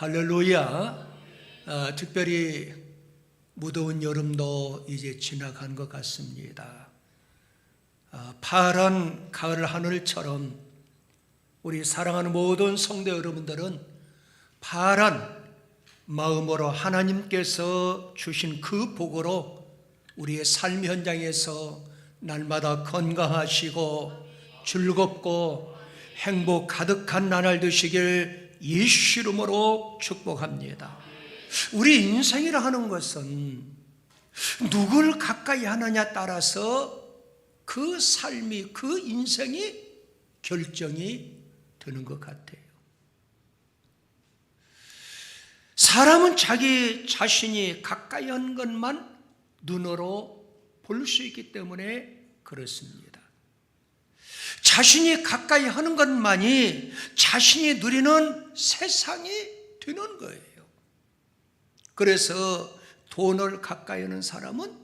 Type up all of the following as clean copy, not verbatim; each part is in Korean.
할렐루야. 특별히 무더운 여름도 이제 지나간 것 같습니다. 파란 가을 하늘처럼 우리 사랑하는 모든 성도 여러분들은 파란 마음으로 하나님께서 주신 그 복으로 우리의 삶 현장에서 날마다 건강하시고 즐겁고 행복 가득한 나날 되시길 예수 이름으로 축복합니다. 우리 인생이라 하는 것은 누굴 가까이 하느냐 따라서 그 삶이, 그 인생이 결정이 되는 것 같아요. 사람은 자기 자신이 가까이 한 것만 눈으로 볼 수 있기 때문에 그렇습니다. 자신이 가까이 하는 것만이 자신이 누리는 세상이 되는 거예요. 그래서 돈을 가까이 하는 사람은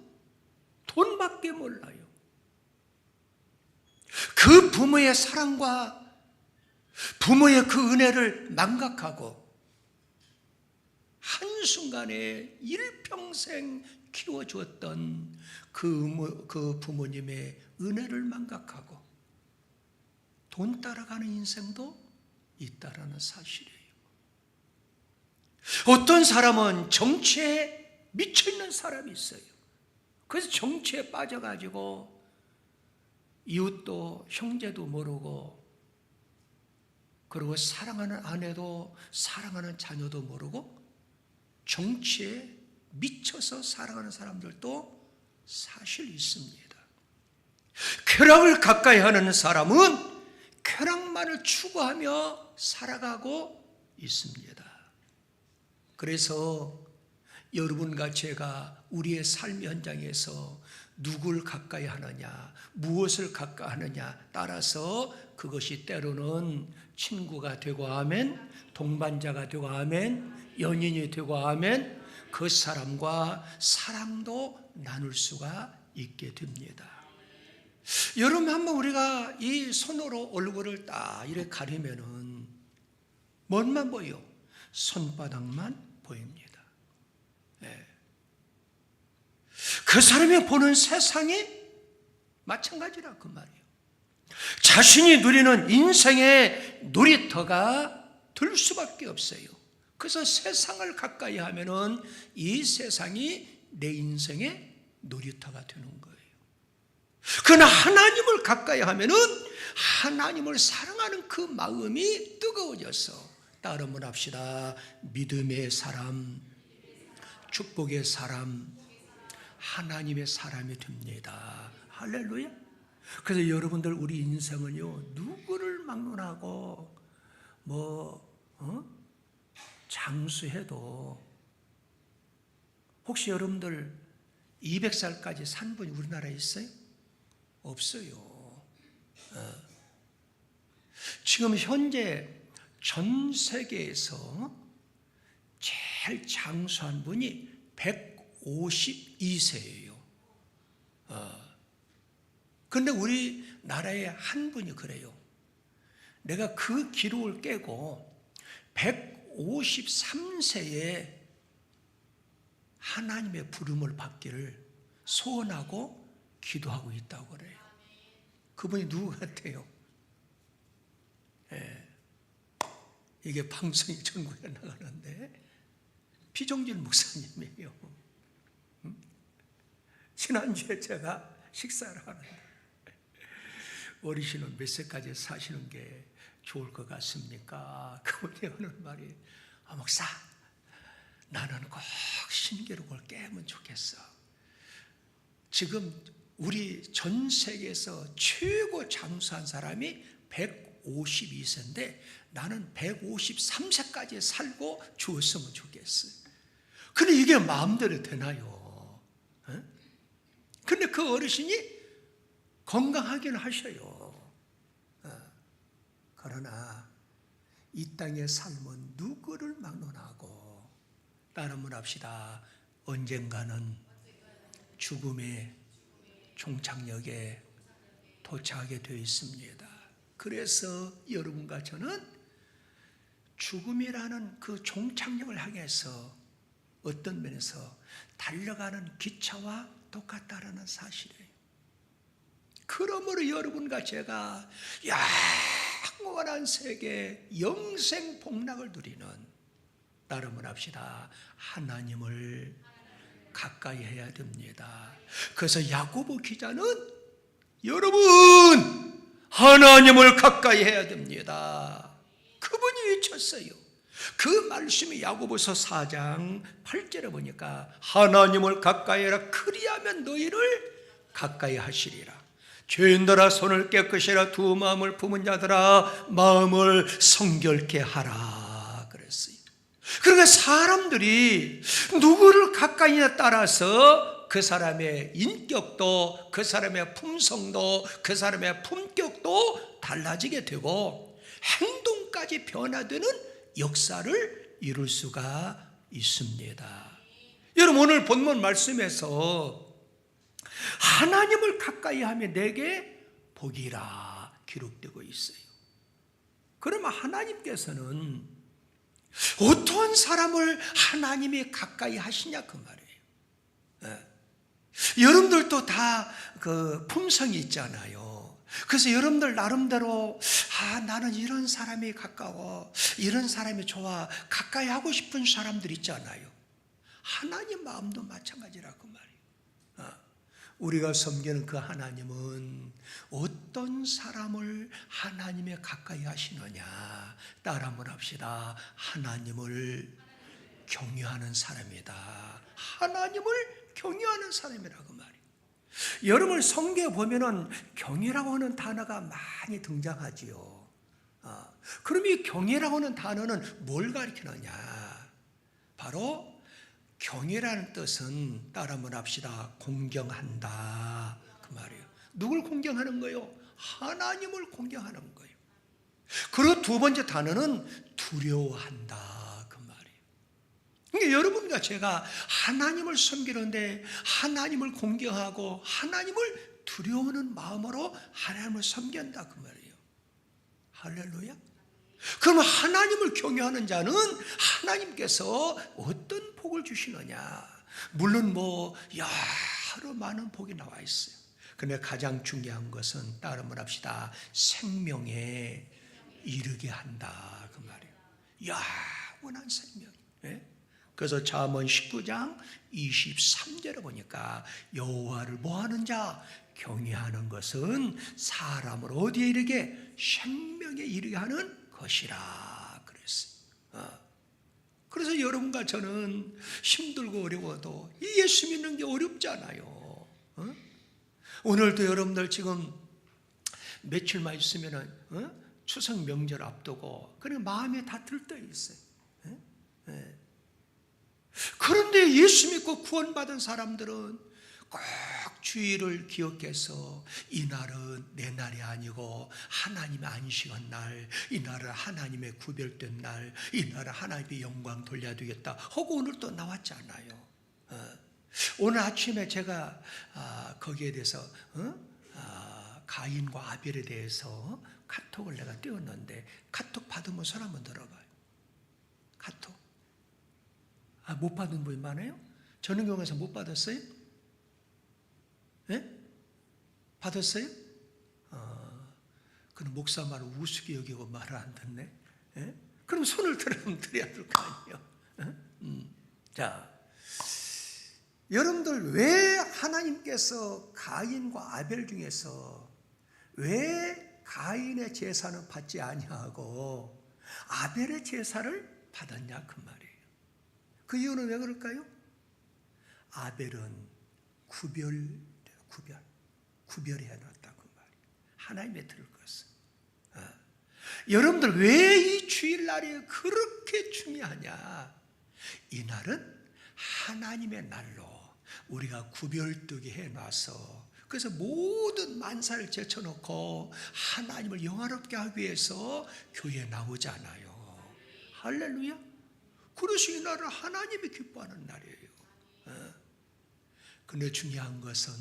돈밖에 몰라요. 그 부모의 사랑과 부모의 그 은혜를 망각하고 한순간에 일평생 키워주었던 그 부모님의 은혜를 망각하고 돈 따라가는 인생도 있다라는 사실이에요. 어떤 사람은 정치에 미쳐있는 사람이 있어요. 그래서 정치에 빠져가지고 이웃도 형제도 모르고, 그리고 사랑하는 아내도 사랑하는 자녀도 모르고 정치에 미쳐서 살아가는 사람들도 사실 있습니다. 쾌락을 가까이 하는 사람은 쾌락만을 추구하며 살아가고 있습니다. 그래서 여러분과 제가 우리의 삶 현장에서 누굴 가까이 하느냐, 무엇을 가까이 하느냐 따라서 그것이 때로는 친구가 되고 아멘, 동반자가 되고 아멘, 연인이 되고 아멘, 그 사람과 사랑도 나눌 수가 있게 됩니다. 여러분, 한번 우리가 이 손으로 얼굴을 딱 이렇게 가리면은 뭔만 보여? 손바닥만 보입니다. 네. 그 사람이 보는 세상이 마찬가지라 그 말이에요. 자신이 누리는 인생의 놀이터가 될 수밖에 없어요. 그래서 세상을 가까이 하면은 이 세상이 내 인생의 놀이터가 되는 거예요. 그러나 하나님을 가까이 하면은 하나님을 사랑하는 그 마음이 뜨거워져서 따르면 합시다. 믿음의 사람, 축복의 사람, 하나님의 사람이 됩니다. 할렐루야. 그래서 여러분들, 우리 인생은요, 누구를 막론하고 장수해도, 혹시 여러분들 200살까지 산 분이 우리나라에 있어요? 없어요. 지금 현재 전 세계에서 제일 장수한 분이 152세예요. 그런데 우리나라에 한 분이 그래요. 내가 그 기록을 깨고 153세에 하나님의 부름을 받기를 소원하고 기도하고 있다고 그래요. 그분이 누구 같아요? 이게 방송이 전국에 나가는데 피종길 목사님이에요. 지난주에 제가 식사를 하는데, 어르신은 몇 세까지 사시는 게 좋을 것 같습니까? 그분이 하는 말이, 목사, 나는 꼭 신기록을 깨면 좋겠어. 지금 우리 전 세계에서 최고 장수한 사람이 152세인데 나는 153세까지 살고 죽었으면 좋겠어요. 근데 이게 마음대로 되나요? 근데 그 어르신이 건강하긴 하셔요. 그러나 이 땅의 삶은 누구를 막론하고, 따르면 합시다. 언젠가는 죽음의 종착역에 도착하게 되어 있습니다. 그래서 여러분과 저는 죽음이라는 그 종착역을 향해서 어떤 면에서 달려가는 기차와 똑같다라는 사실이에요. 그러므로 여러분과 제가 영원한 세계 영생 복락을 누리는, 따름을 합시다, 하나님을 가까이 해야 됩니다. 그래서 야고보 기자는 여러분 하나님을 가까이 해야 됩니다. 그분이 외쳤어요. 그 말씀이 야고보서 4장 8절에 보니까 하나님을 가까이 해라 그리하면 너희를 가까이 하시리라. 죄인들아 손을 깨끗이 해라. 두 마음을 품은 자들아 마음을 성결케 하라 그랬어요. 그러니까 사람들이 누구를 가까이에 따라서 그 사람의 인격도, 그 사람의 품성도, 그 사람의 품격도 달라지게 되고 행동까지 변화되는 역사를 이룰 수가 있습니다. 여러분, 오늘 본문 말씀에서 하나님을 가까이 하면 내게 복이라 기록되고 있어요. 그러면 하나님께서는 어떠한 사람을 하나님이 가까이 하시냐 그 말이에요. 여러분들도 다 그 품성이 있잖아요. 그래서 여러분들 나름대로 나는 이런 사람이 가까워, 이런 사람이 좋아, 가까이 하고 싶은 사람들 있잖아요. 하나님 마음도 마찬가지라 그 말이에요. 우리가 섬기는 그 하나님은 어떤 사람을 하나님의 가까이 하시느냐, 따라 한번 합시다. 하나님을 경외하는 사람이다. 하나님을 경외하는 사람이라고 말이에요. 여러분 성경에 보면은 경외라고 하는 단어가 많이 등장하지요. 그럼 이 경외라고 하는 단어는 뭘 가리키느냐? 바로 경외라는 뜻은 따라 한번 합시다. 공경한다 그 말이에요. 누굴 공경하는 거예요? 하나님을 공경하는 거예요. 그리고 두 번째 단어는 두려워한다 그 말이에요. 그러니까 여러분과 제가 하나님을 섬기는데 하나님을 공경하고 하나님을 두려워하는 마음으로 하나님을 섬긴다 그 말이에요. 할렐루야. 그러면 하나님을 경외하는 자는 하나님께서 어떤 복을 주시느냐? 물론 여러 많은 복이 나와 있어요. 그런데 가장 중요한 것은 따라 한번 합시다. 생명에 이르게 한다 그 말이에요. 영원한 생명. 그래서 잠언 19장 23절에 보니까 여호와를 뭐하는 자? 경외하는 것은 사람을 어디에 이르게? 생명에 이르게 하는 것이라 그랬어요. 그래서 여러분과 저는 힘들고 어려워도 이 예수 믿는 게 어렵잖아요. 오늘도 여러분들 지금 며칠만 있으면은 추석 명절 앞두고 그냥 마음에 다 들떠 있어요. 그런데 예수 믿고 구원받은 사람들은 꼭 주의를 기억해서 이 날은 내 날이 아니고 하나님의 안식한 날, 이 날은 하나님의 구별된 날, 이 날은 하나님의 영광 돌려야 되겠다 하고 오늘 또 나왔잖아요. 오늘 아침에 제가 거기에 대해서 가인과 아벨에 대해서 카톡을 내가 띄웠는데 카톡 받으면 손 한번 들어봐요. 카톡. 못 받은 분이 많아요? 전은경에서 못 받았어요? 네? 받았어요? 그럼 목사 말을 우습게 여기고 말을 안 듣네? 네? 그럼 손을 들으면 드려야 될 거 아니에요? 자, 여러분들 왜 하나님께서 가인과 아벨 중에서 왜 가인의 제사는 받지 아니하고 아벨의 제사를 받았냐 그 말이에요. 그 이유는 왜 그럴까요? 아벨은 구별해 놨다 그 말이에요. 하나님의 들을 것을. 여러분들 왜 이 주일날이 그렇게 중요하냐? 이 날은 하나님의 날로 우리가 구별되게 해놔서, 그래서 모든 만사를 제쳐놓고 하나님을 영화롭게 하기 위해서 교회에 나오잖아요. 할렐루야. 그래서 이 날은 하나님이 기뻐하는 날이에요. 그런데 중요한 것은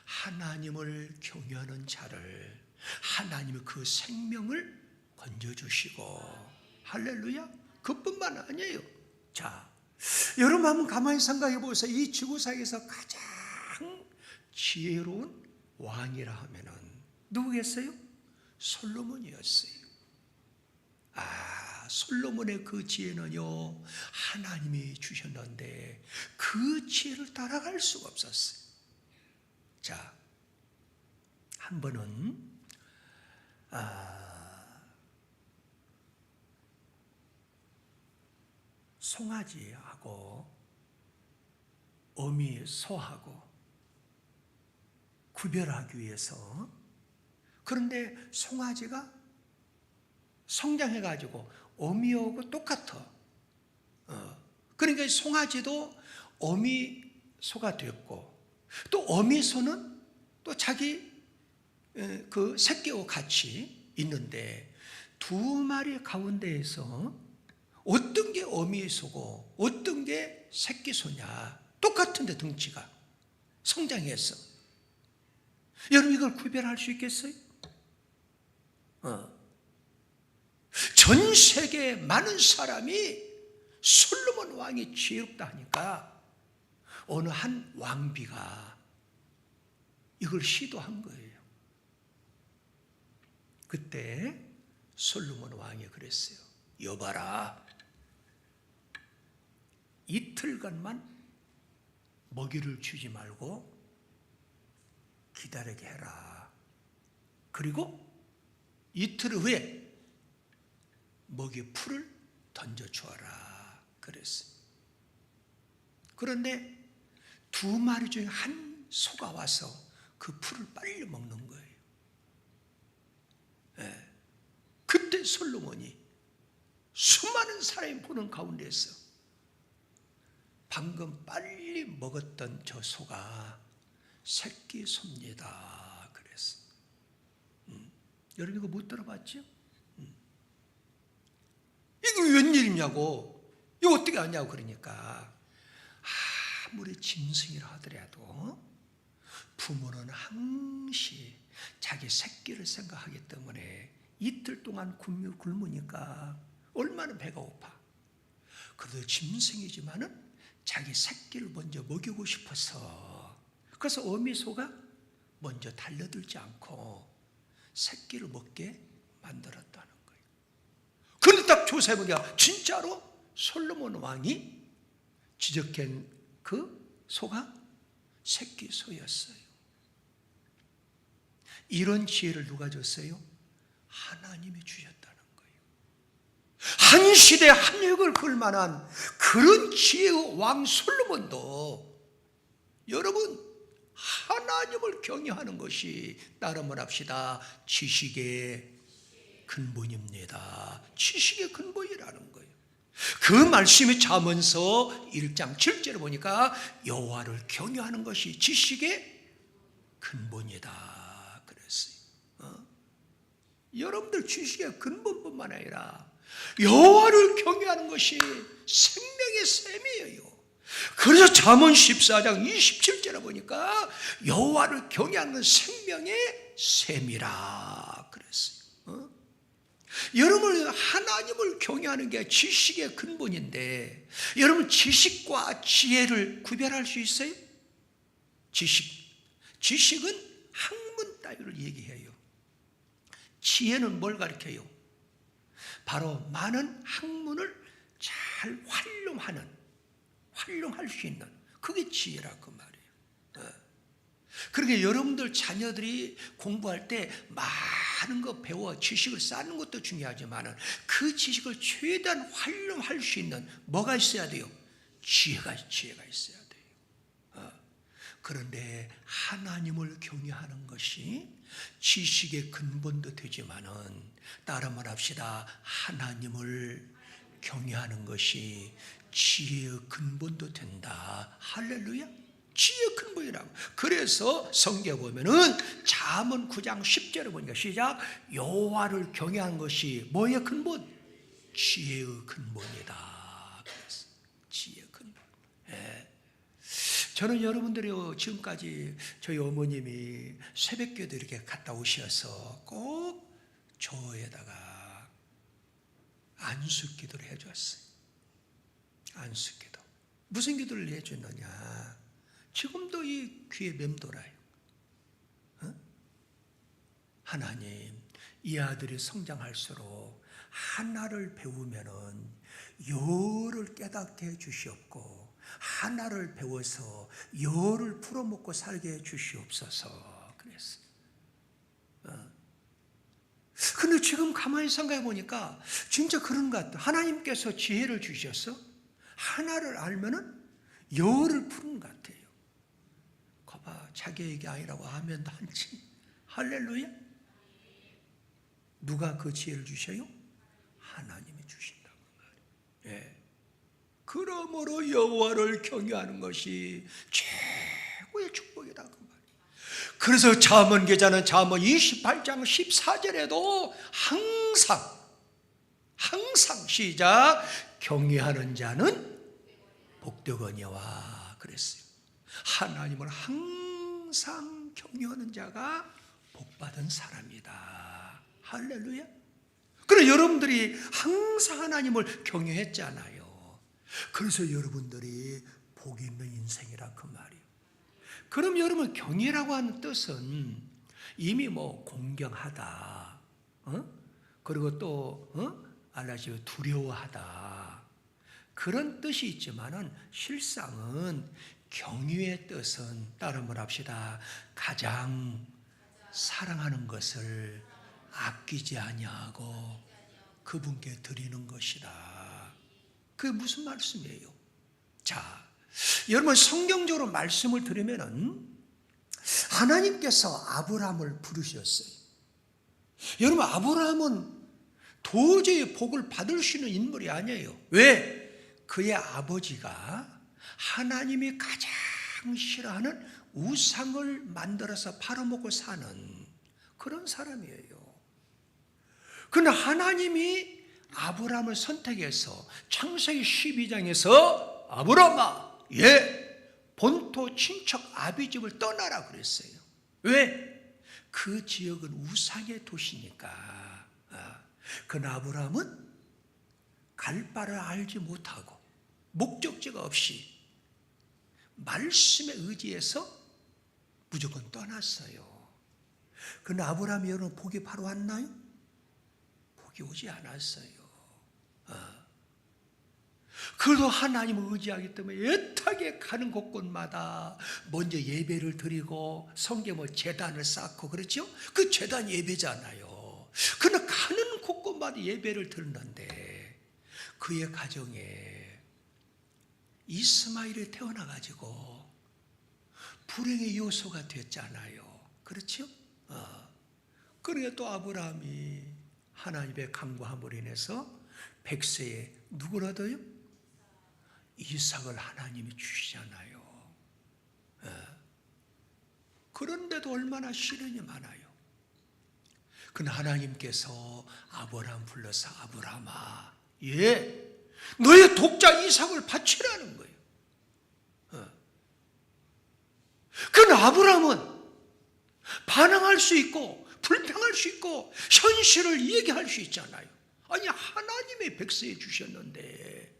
하나님을 경외하는 자를 하나님의 그 생명을 건져주시고 할렐루야. 그뿐만 아니에요. 자, 여러분 한번 가만히 생각해 보세요. 이 지구상에서 가장 지혜로운 왕이라 하면은 누구겠어요? 솔로몬이었어요. 솔로몬의 그 지혜는요, 하나님이 주셨는데 그 지혜를 따라갈 수가 없었어요. 자, 한 번은 송아지하고 어미 소하고 구별하기 위해서, 그런데 송아지가 성장해가지고 어미하고 똑같아. 그러니까 송아지도 어미소가 됐고, 또 어미소는 또 자기 그 새끼하고 같이 있는데, 두 마리 가운데에서 어떤 게 어미소고 어떤 게 새끼소냐, 똑같은데 덩치가 성장했어. 여러분 이걸 구별할 수 있겠어요? 전 세계 많은 사람이 솔로몬 왕이 지혜롭다 하니까 어느 한 왕비가 이걸 시도한 거예요. 그때 솔로몬 왕이 그랬어요. 여봐라, 이틀간만 먹이를 주지 말고 기다리게 해라. 그리고 이틀 후에 먹이 풀을 던져주어라 그랬어요. 그런데 두 마리 중에 한 소가 와서 그 풀을 빨리 먹는 거예요. 그때 솔로몬이 수많은 사람이 보는 가운데서 방금 빨리 먹었던 저 소가 새끼 소입니다 그랬어요. 여러분 이거 못 들어봤죠? 이거 웬일이냐고, 이거 어떻게 하냐고. 그러니까 아무리 짐승이라 하더라도 부모는 항시 자기 새끼를 생각하기 때문에 이틀 동안 굶으니까 얼마나 배가 고파. 그래도 짐승이지만은 자기 새끼를 먼저 먹이고 싶어서, 그래서 어미소가 먼저 달려들지 않고 새끼를 먹게 만들었다는 거예요. 그런데 딱 조사해보니까 진짜로 솔로몬 왕이 지적한 그 소가 새끼 소였어요. 이런 지혜를 누가 줬어요? 하나님이 주셨다는 거예요. 한 시대 한 역을 그을 만한 그런 지혜의 왕 솔로몬도 여러분 하나님을 경외하는 것이, 따르면 합시다, 지식의 근본입니다. 지식의 근본이라는 거예요. 그 말씀이 잠언서 1장 7절에 보니까 여호와를 경외하는 것이 지식의 근본이다 그랬어요. 여러분들 지식의 근본뿐만 아니라 여호와를 경외하는 것이 생명의 셈이에요. 그래서 잠언 14장 27절에 보니까 여호와를 경외하는 건 생명의 셈이라 그랬어요. 여러분 하나님을 경외하는 게 지식의 근본인데, 여러분 지식과 지혜를 구별할 수 있어요? 지식은 학문 따위를 얘기해요. 지혜는 뭘 가르쳐요? 바로 많은 학문을 잘 활용할 수 있는, 그게 지혜라 그 말이에요. 그러니까 여러분들 자녀들이 공부할 때 많은 거 배워 지식을 쌓는 것도 중요하지만 그 지식을 최대한 활용할 수 있는 뭐가 있어야 돼요? 지혜가 있어야 돼요. 그런데 하나님을 경외하는 것이 지식의 근본도 되지만은, 따라 말합시다, 하나님을 경외하는 것이 지혜의 근본도 된다. 할렐루야. 지혜의 근본이라고. 그래서 성경에 보면은 잠언 9장 10절에 보니까 시작, 여호와를 경외하는 것이 뭐의 근본? 지혜의 근본이다. 그래서 지혜의 근본. 저는 여러분들이 지금까지 저희 어머님이 새벽기도 이렇게 갔다 오셔서 꼭 저에다가 안수기도를 해줬어요. 안수기도. 무슨 기도를 해줬느냐? 지금도 이 귀에 맴돌아요. 하나님, 이 아들이 성장할수록 하나를 배우면은 여를 깨닫게 해 주시옵고, 하나를 배워서 여를 풀어먹고 살게 해 주시옵소서 그랬어요. 근데 지금 가만히 생각해 보니까 진짜 그런 것 같아요. 하나님께서 지혜를 주셔서 하나를 알면은 여를 푸는 것 같아요. 거봐, 자기 얘기 아니라고 하면 한지. 할렐루야. 누가 그 지혜를 주셔요? 하나님이 주신다고 말이에요. 예. 그러므로 여호와를 경외하는 것이 최고의 축복이라고 말이에요. 그래서 잠언 기자는 잠언 28장 14절에도 항상 시작, 경외하는 자는 복되거니와 그랬어요. 하나님을 항상 경외하는 자가 복받은 사람이다. 할렐루야. 그래, 여러분들이 항상 하나님을 경외했잖아요. 그래서 여러분들이 복 있는 인생이라 그 말이에요. 그럼 여러분, 경외라고 하는 뜻은 이미 뭐 공경하다, 그리고 또 알라지오 두려워하다, 그런 뜻이 있지만은 실상은 경외의 뜻은 따라 말합시다. 가장 사랑하는 것을 아끼지 아니하고 그분께 드리는 것이다. 그게 무슨 말씀이에요? 자, 여러분, 성경적으로 말씀을 들으면은 하나님께서 아브라함을 부르셨어요. 여러분, 아브라함은 도저히 복을 받을 수 있는 인물이 아니에요. 왜? 그의 아버지가 하나님이 가장 싫어하는 우상을 만들어서 팔아먹고 사는 그런 사람이에요. 그러나 하나님이 아브라함을 선택해서 창세기 12장에서 아브라함아, 본토 친척 아비집을 떠나라 그랬어요. 왜? 그 지역은 우상의 도시니까. 그러나 아브라함은 갈 바를 알지 못하고 목적지가 없이 말씀에 의지해서 무조건 떠났어요. 그러나 아브라함이 여러분 복이 바로 왔나요? 복이 오지 않았어요. 그래도 하나님을 의지하기 때문에 애타게 가는 곳곳마다 먼저 예배를 드리고 성경에 뭐 제단을 쌓고 그렇죠? 그 제단 예배잖아요. 그러나 가는 곳곳마다 예배를 드렸는데 그의 가정에 이스마엘이 태어나가지고 불행의 요소가 됐잖아요. 그렇죠? 그러니까 또 아브라함이 하나님의 강구함으로 인해서 100세에 누구를 얻어요? 이삭을 하나님이 주시잖아요. 그런데도 얼마나 시련이 많아요. 그러나 하나님께서 아브라함 불러서 아브라함아, 너의 독자 이삭을 바치라는 거예요. 그러나 아브라함은 반항할 수 있고 불평할 수 있고 현실을 얘기할 수 있잖아요. 아니, 하나님의 백세에 주셨는데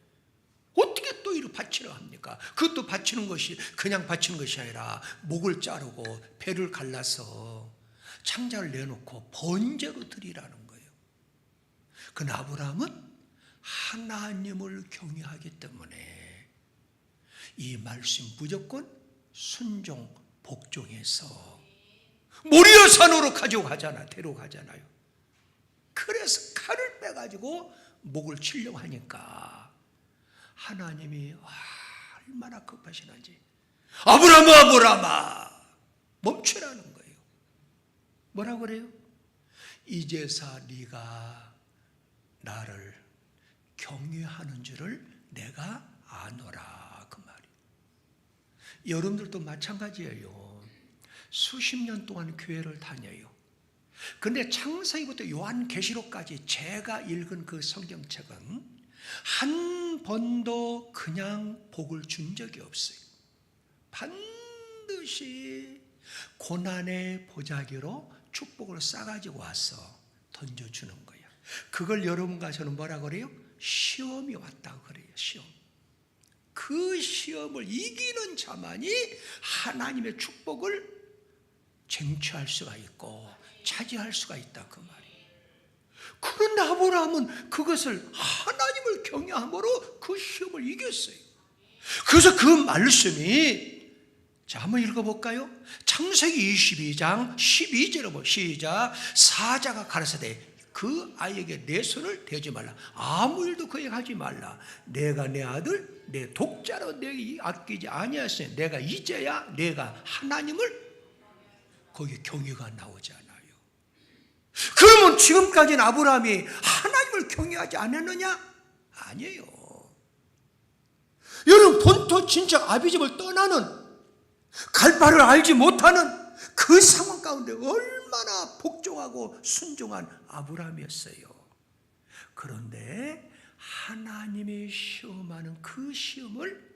어떻게 또 이를 바치려 합니까? 그것도 바치는 것이 그냥 바치는 것이 아니라 목을 자르고 배를 갈라서 창자를 내놓고 번제로 드리라는 거예요. 그러나 아브라함은 하나님을 경외하기 때문에 이 말씀 무조건 순종 복종해서 모리아 산으로 가져가잖아, 데려가잖아요. 그래서 칼을 빼가지고 목을 치려고 하니까 하나님이 얼마나 급하시는지, 아브라함아, 아브라함아, 멈추라는 거예요. 뭐라고 그래요? 이제서 네가 나를 경외하는 줄을 내가 아노라, 그 말이에요. 여러분들도 마찬가지예요. 수십 년 동안 교회를 다녀요. 근데 창세기부터 요한계시록까지 제가 읽은 그 성경책은 한 번도 그냥 복을 준 적이 없어요. 반드시 고난의 보자기로 축복을 싸가지고 와서 던져주는 거예요. 그걸 여러분과 저는 뭐라 그래요? 시험이 왔다고 그래요. 시험. 그 시험을 이기는 자만이 하나님의 축복을 쟁취할 수가 있고 차지할 수가 있다 그 말이에요. 그런데 아브라함은 그것을 하나님을 경외함으로 그 시험을 이겼어요. 그래서 그 말씀이 자 한번 읽어볼까요? 창세기 22장 12절에 보면 시작. 사자가 가라사대 그 아이에게 내 손을 대지 말라. 아무 일도 그에게 하지 말라. 내가 내 아들 내 독자로 내게 아끼지 아니하였으니 내가 이제야 내가 하나님을 거기에 경외가 나오지 않아요. 그러면 지금까지는 아브라함이 하나님을 경외하지 않았느냐? 아니에요. 여러분 본토 친척 아비집을 떠나는 갈 바를 알지 못하는 그 상황 가운데 얼마나 복종하고 순종한 아브라함이었어요. 그런데 하나님이 시험하는 그 시험을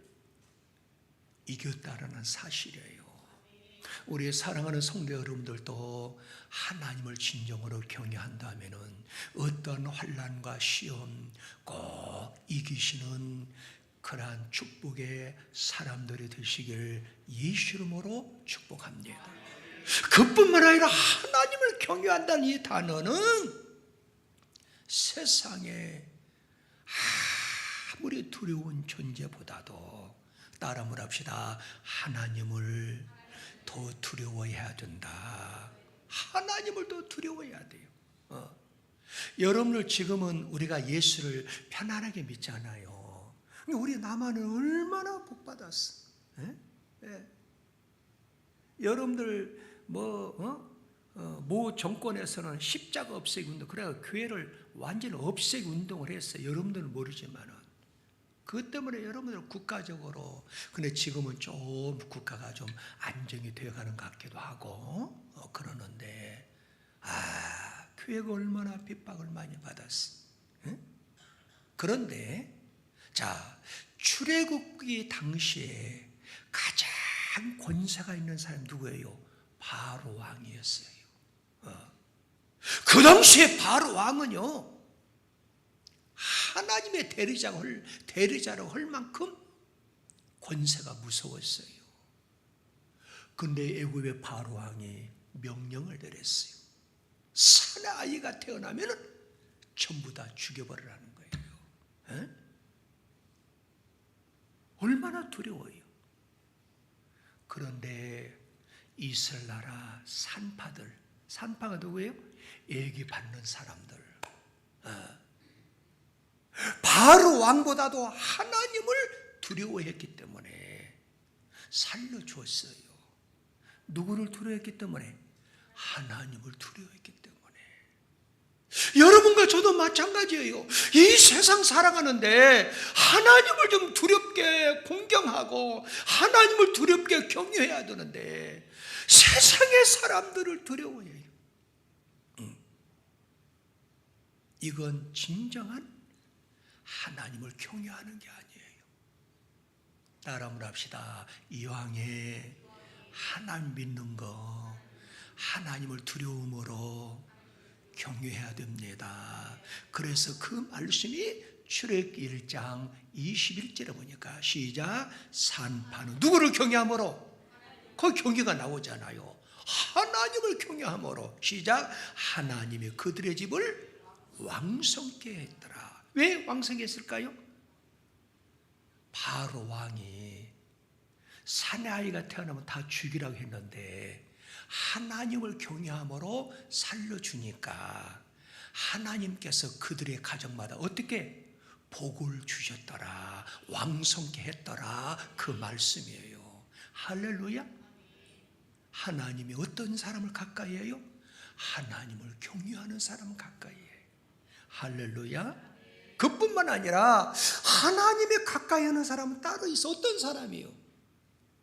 이겼다라는 사실이에요. 우리 사랑하는 성도 여러분들도 하나님을 진정으로 경외한다면은 어떤 환난과 시험 꼭 이기시는 그러한 축복의 사람들이 되시길 예수 이름으로 축복합니다. 그뿐만 아니라 하나님을 경외한다는 이 단어는 세상에 아무리 두려운 존재보다도 따라 합시다. 하나님을 더 두려워해야 된다. 하나님을 더 두려워해야 돼요. 여러분들 지금은 우리가 예수를 편안하게 믿잖아요. 우리 남한은 얼마나 복받았어. 여러분들 모 정권에서는 십자가 없애기 운동, 그래서 교회를 완전히 없애기 운동을 했어요. 여러분들은 모르지만은 그것 때문에 여러분들 국가적으로, 근데 지금은 좀 국가가 좀 안정이 되어가는 것 같기도 하고 그러는데 교회가 얼마나 핍박을 많이 받았어. 그런데 자 출애굽기 당시에 가장 권세가 있는 사람이 누구예요? 바로 왕이었어요. 그 당시에 바로 왕은요 하나님의 대리자라고 할 만큼 권세가 무서웠어요. 그런데 애굽의 바로 왕이 명령을 내렸어요. 사내 아이가 태어나면 전부 다 죽여버리라는 거예요. 얼마나 두려워요. 그런데 이스라엘 나라 산파가 누구예요? 애기 받는 사람들. 바로 왕보다도 하나님을 두려워했기 때문에 살려주었어요. 누구를 두려워했기 때문에? 하나님을 두려워했기 때문에. 여러분과 저도 마찬가지예요. 이 세상 살아가는데 하나님을 좀 두렵게 공경하고 하나님을 두렵게 경외해야 되는데 세상의 사람들을 두려워해요. 이건 진정한 하나님을 경외하는 게 아니에요. 따라 한번 합시다. 이왕에 하나님 믿는 거 하나님을 두려움으로 경외해야 됩니다. 그래서 그 말씀이 출애굽기 1장 21절에 보니까 시작. 산파는 누구를 경외함으로? 그 경외가 나오잖아요. 하나님을 경외함으로 시작. 하나님이 그들의 집을 왕성케 했더라. 왜 왕성케 했을까요? 바로 왕이 사내 아이가 태어나면 다 죽이라고 했는데 하나님을 경외함으로 살려주니까 하나님께서 그들의 가정마다 어떻게 복을 주셨더라, 왕성케 했더라, 그 말씀이에요. 할렐루야. 하나님이 어떤 사람을 가까이 해요? 하나님을 경외하는 사람을 가까이 해요. 할렐루야. 그뿐만 아니라 하나님의 가까이 하는 사람은 따로 있어. 어떤 사람이요?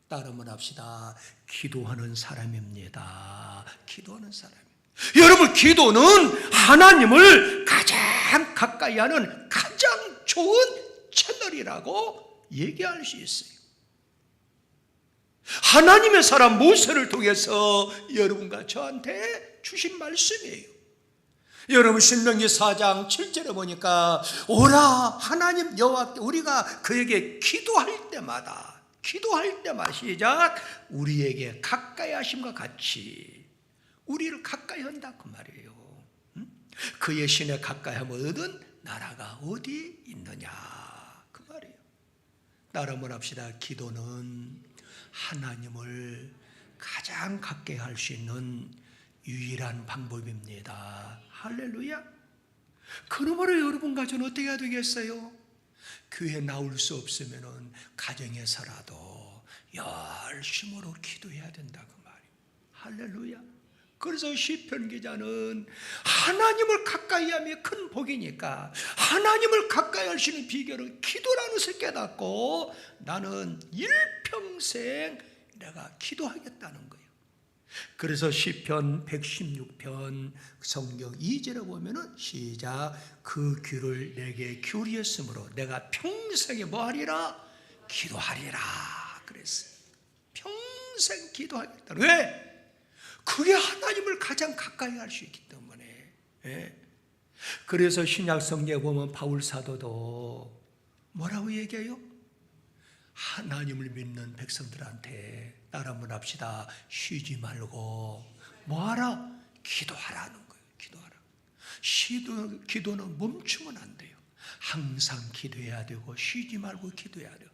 따르면 합시다. 기도하는 사람입니다. 기도하는 사람. 여러분, 기도는 하나님을 가장 가까이 하는 가장 좋은 채널이라고 얘기할 수 있어요. 하나님의 사람 모세를 통해서 여러분과 저한테 주신 말씀이에요. 여러분 신명기 4장 7절에 보니까 오라 하나님 여호와께 우리가 그에게 기도할 때마다 시작 우리에게 가까이 하심과 같이 우리를 가까이 한다 그 말이에요. 그의 신에 가까이 하면 얻은 나라가 어디 있느냐 그 말이에요. 따라만 합시다. 기도는 하나님을 가장 가까이 할 수 있는 유일한 방법입니다. 할렐루야. 그러므로 여러분과 저는 어떻게 해야 되겠어요? 교회 나올 수 없으면 가정에서라도 열심으로 기도해야 된다 그 말이에요. 할렐루야. 그래서 시편 기자는 하나님을 가까이 하면 큰 복이니까 하나님을 가까이 할 수 있는 비결은 기도라는 것을 깨닫고 나는 일평생 내가 기도하겠다는 거예요. 그래서 시편 116편 성경 2절에 보면은 시작 그 귀를 내게 기울였으므로 내가 평생에 뭐하리라? 기도하리라 그랬어요. 평생 기도하겠다는 거예요. 왜? 그게 하나님을 가장 가까이 할 수 있기 때문에. 예. 그래서 신약 성경에 보면 바울 사도도 뭐라고 얘기해요? 하나님을 믿는 백성들한테 따라 한번 합시다. 쉬지 말고 뭐하라? 기도하라는 거예요. 기도하라. 기도는 멈추면 안 돼요. 항상 기도해야 되고 쉬지 말고 기도해야 돼요.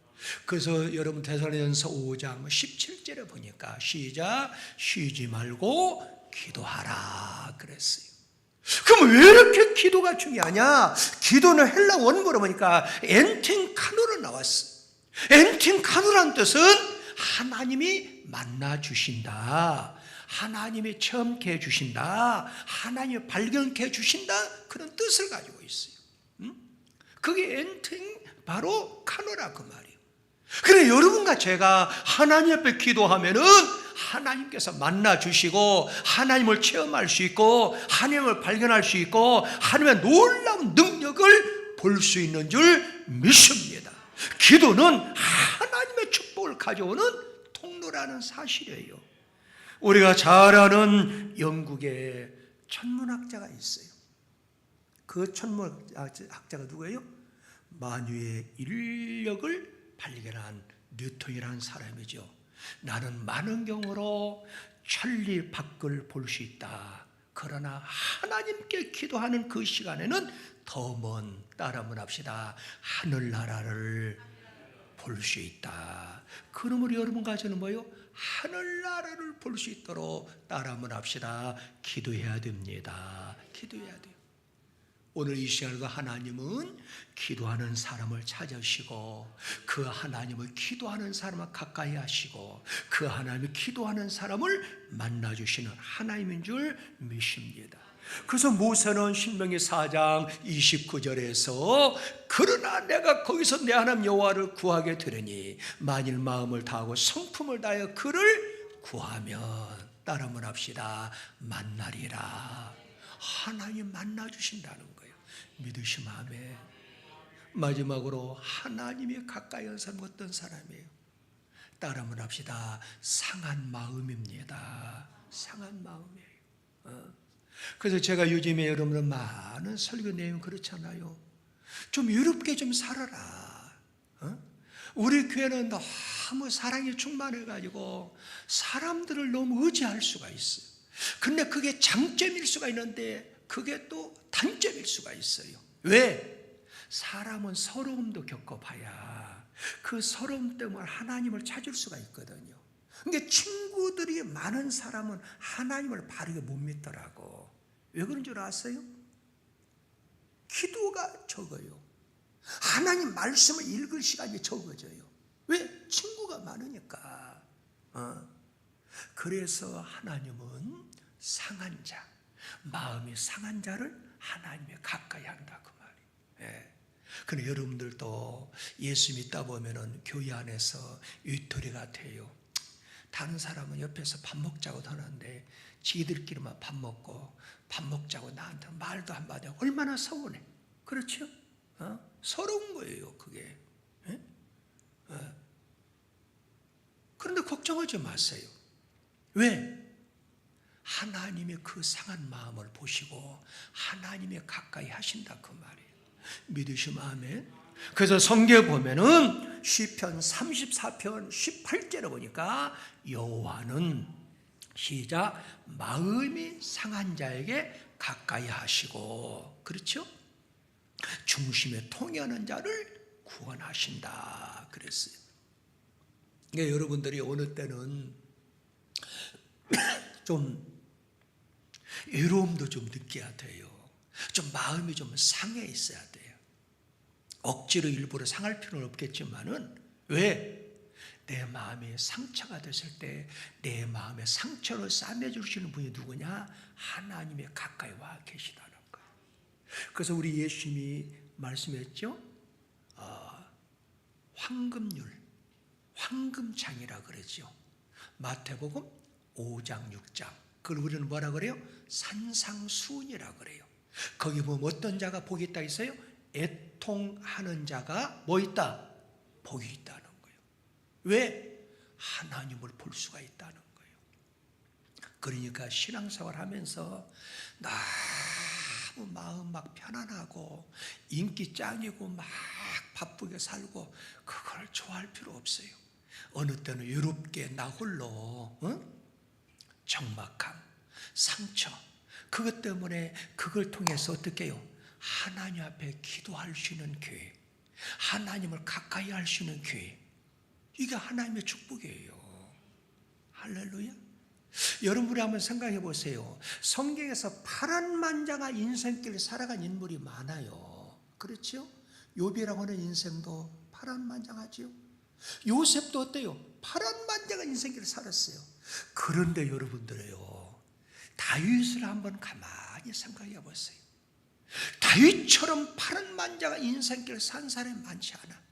그래서 여러분 데살로니가서 5장 17절에 보니까 시작 쉬지 말고 기도하라 그랬어요. 그럼 왜 이렇게 기도가 중요하냐? 기도는 헬라 원어로 보니까 엔팅카누로 나왔어. 엔팅카누란 뜻은 하나님이 만나주신다, 하나님이 체험케 해주신다, 하나님이 발견케 해주신다, 그런 뜻을 가지고 있어요. 그게 엔팅 바로 카누라 그 말이에요. 그래 여러분과 제가 하나님 앞에 기도하면은 하나님께서 만나주시고 하나님을 체험할 수 있고 하나님을 발견할 수 있고 하나님의 놀라운 능력을 볼 수 있는 줄 믿습니다. 기도는 하나님의 축복을 가져오는 통로라는 사실이에요. 우리가 잘 아는 영국의 천문학자가 있어요. 그 천문학자가 누구예요? 만유의 인력을 발견한 뉴턴이라는 사람이죠. 나는 만원경으로 천리 밖을 볼 수 있다. 그러나 하나님께 기도하는 그 시간에는 더 먼 따라 한번 합시다. 하늘나라를 볼 수 있다. 그러므로 여러분과 저는 뭐요? 하늘나라를 볼 수 있도록 따라 한번 합시다. 기도해야 됩니다. 기도해야 돼요. 오늘 이 시간에도 하나님은 기도하는 사람을 찾으시고 그 하나님을 기도하는 사람을 가까이 하시고 그 하나님이 기도하는 사람을 만나주시는 하나님인 줄 믿습니다. 그래서 모세는 신명기 4장 29절에서 그러나 내가 거기서 내 하나님 여호와를 구하게 되리니 만일 마음을 다하고 성품을 다하여 그를 구하면 따라 한번 합시다. 만나리라. 하나님 만나주신다는 거예요. 믿으시면 아멘. 마지막으로 하나님이 가까이 한 사람은 어떤 사람이에요? 따라 한번 합시다. 상한 마음입니다. 상한 마음이에요. 그래서 제가 요즘에 여러분들 많은 설교 내용 그렇잖아요. 좀 유럽게 좀 살아라. 우리 교회는 너무 사랑이 충만해가지고 사람들을 너무 의지할 수가 있어요. 근데 그게 장점일 수가 있는데 그게 또 단점일 수가 있어요. 왜? 사람은 서러움도 겪어봐야 그 서러움 때문에 하나님을 찾을 수가 있거든요. 그러니까 친구들이 많은 사람은 하나님을 바르게 못 믿더라고. 왜 그런 줄 아세요? 기도가 적어요. 하나님 말씀을 읽을 시간이 적어져요. 왜? 친구가 많으니까. 그래서 하나님은 상한 자, 마음이 상한 자를 하나님에 가까이 한다 그 말이에요. 예. 그런데 여러분들도 예수 믿다 보면은 교회 안에서 위토리 같아요. 다른 사람은 옆에서 밥 먹자고 하는데 지들끼리만 밥 먹자고 나한테 말도 한마디 하고 얼마나 서운해. 그렇죠? 서러운 거예요 그게. 예? 그런데 걱정하지 마세요. 왜? 하나님의 그 상한 마음을 보시고 하나님의 가까이 하신다 그 말이에요. 믿으시면 아멘. 그래서 성경에 보면은 시편 34편 18절에 보니까 여호와는 시작 마음이 상한 자에게 가까이 하시고, 그렇죠? 중심에 통해하는 자를 구원하신다 그랬어요. 그러니까 여러분들이 어느 때는 좀 외로움도 좀 느껴야 돼요. 좀 마음이 좀 상해 있어야 돼요. 억지로 일부러 상할 필요는 없겠지만은, 왜? 내 마음이 상처가 됐을 때 내 마음에 상처를 싸매주시는 분이 누구냐? 하나님의 가까이 와 계시다는 거예요. 그래서 우리 예수님이 말씀했죠. 황금률, 황금장이라 그러죠. 마태복음 5장 6장. 그걸 우리는 뭐라 그래요? 산상수훈이라 그래요. 거기 보면 어떤 자가 복이 있다 있어요? 애통하는 자가 뭐 있다? 복이 있다는 거예요. 왜? 하나님을 볼 수가 있다는 거예요. 그러니까 신앙생활 하면서 너무 마음 막 편안하고 인기 짱이고 막 바쁘게 살고 그걸 좋아할 필요 없어요. 어느 때는 외롭게 나 홀로 적막함, 상처, 그것 때문에 그걸 통해서 어떻게 해요? 하나님 앞에 기도할 수 있는 기회, 하나님을 가까이 할 수 있는 기회, 이게 하나님의 축복이에요. 할렐루야. 여러분이 한번 생각해 보세요. 성경에서 파란만장한 인생길을 살아간 인물이 많아요. 그렇죠? 욥이라고 하는 인생도 파란만장하지요. 요셉도 어때요? 파란만장한 인생길을 살았어요. 그런데 여러분들이요, 다윗을 한번 가만히 생각해 보세요. 다윗처럼 파란만장한 인생길을 산 사람이 많지 않아.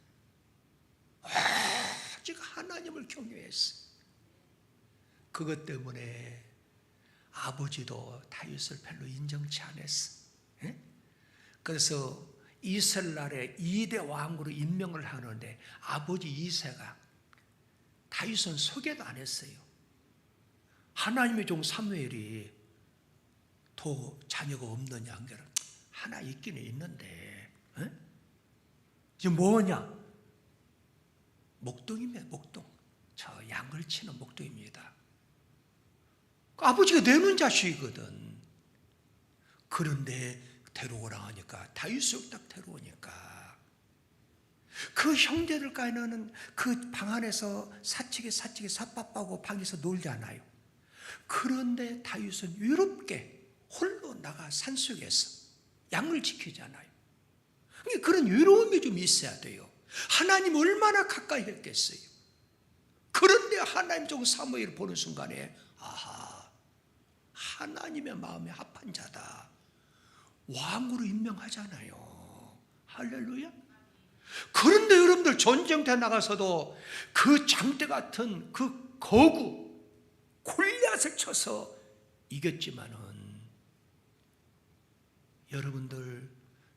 오직 하나님을 경외했어요. 그것 때문에 아버지도 다윗을 별로 인정치 않았어. 그래서 이스라엘의 2대 왕으로 임명을 하는데 아버지 이새가 다윗은 소개도 안 했어요. 하나님의 종 사무엘이 더 자녀가 없느냐? 하나 있기는 있는데 지금 뭐냐? 목동이면 목동, 저 양을 치는 목동입니다. 아버지가 내놓은 자식이거든. 그런데 데려오라 하니까 다윗을 딱 데려오니까 그 형제들과는 그 방 안에서 사치게 삿밥하고 방에서 놀잖아요. 그런데 다윗은 외롭게 홀로 나가 산속에서 양을 지키잖아요. 그런 외로움이 좀 있어야 돼요. 하나님 얼마나 가까이 했겠어요. 그런데 하나님 종 사무엘을 보는 순간에 아하, 하나님의 마음에 합한 자다. 왕으로 임명하잖아요. 할렐루야. 그런데 여러분들 전쟁터에 나가서도 그 장대 같은 그 거구 골리앗을 쳐서 이겼지만은 여러분들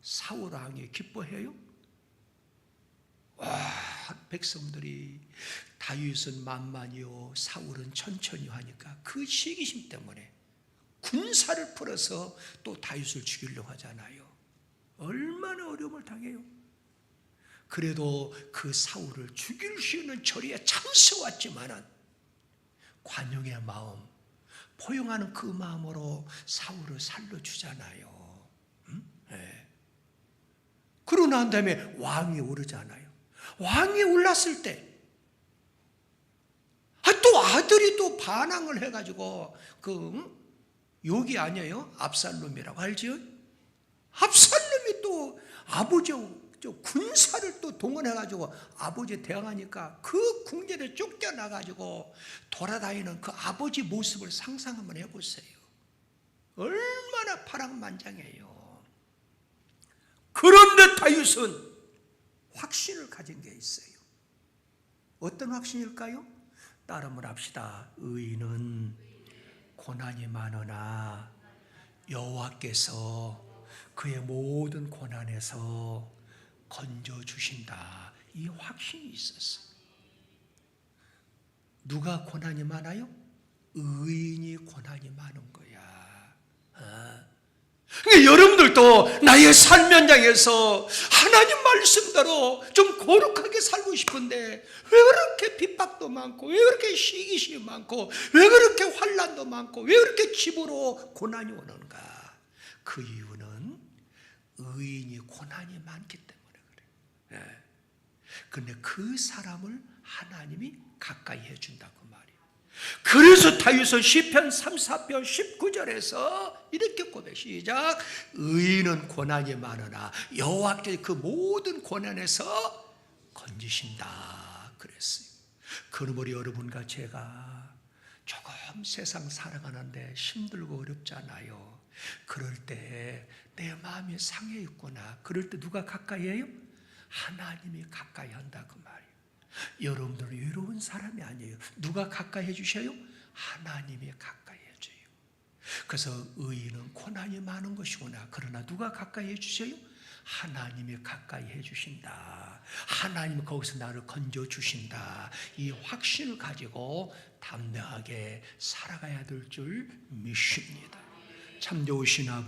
사울 왕이 기뻐해요? 와, 백성들이 다윗은 만만히요 사울은 천천히 하니까 그 시기심 때문에 군사를 풀어서 또 다윗을 죽이려고 하잖아요. 얼마나 어려움을 당해요. 그래도 그 사울을 죽일 수 있는 처리에 참수 왔지만은 관용의 마음, 포용하는 그 마음으로 사울을 살려주잖아요. 네. 그러고 난 다음에 왕이 오르잖아요. 왕이 올랐을 때 또 아들이 또 반항을 해가지고 욕이 아니에요. 압살롬이라고 알지요? 압살롬이 또 아버지 군사를 또 동원해가지고 아버지 대항하니까 그 궁전에 쫓겨나가지고 돌아다니는 그 아버지 모습을 상상 한번 해보세요. 얼마나 파랑만장해요. 그런데 다윗은 확신을 가진 게 있어요. 어떤 확신일까요? 따름을 합시다. 의인은 고난이 많으나 여호와께서 그의 모든 고난에서 건져주신다. 이 확신이 있었어. 누가 고난이 많아요? 의인이 고난이 많은 거야. 그러니까 여러분들도 나의 삶 현장에서 하나님 말씀대로 좀 거룩하게 살고 싶은데 왜 그렇게 핍박도 많고, 왜 그렇게 시기심이 많고, 왜 그렇게 환난도 많고, 왜 그렇게 집으로 고난이 오는가? 그 이유는 의인이 고난이 많기 때문에 그래. 그런데 그 사람을 하나님이 가까이 해준다고 말이에요. 그래서 다윗은 시편 34편 19절에서 이렇게 고백, 시작. 의인은 고난이 많으나 여호와께 그 모든 고난에서 건지신다 그랬어요. 그러므로 여러분과 제가 조금 세상 살아가는데 힘들고 어렵잖아요. 그럴 때 내 마음이 상해 있구나. 그럴 때 누가 가까이 해요? 하나님이 가까이 한다 그 말이에요. 여러분들은 외로운 사람이 아니에요. 누가 가까이 해주셔요? 하나님이 가까이 해줘요. 그래서 의인은 고난이 많은 것이구나. 그러나 누가 가까이 해주세요? 하나님이 가까이 해주신다. 하나님이 거기서 나를 건져주신다. 이 확신을 가지고 담대하게 살아가야 될 줄 믿습니다. 참 좋으신 아버지,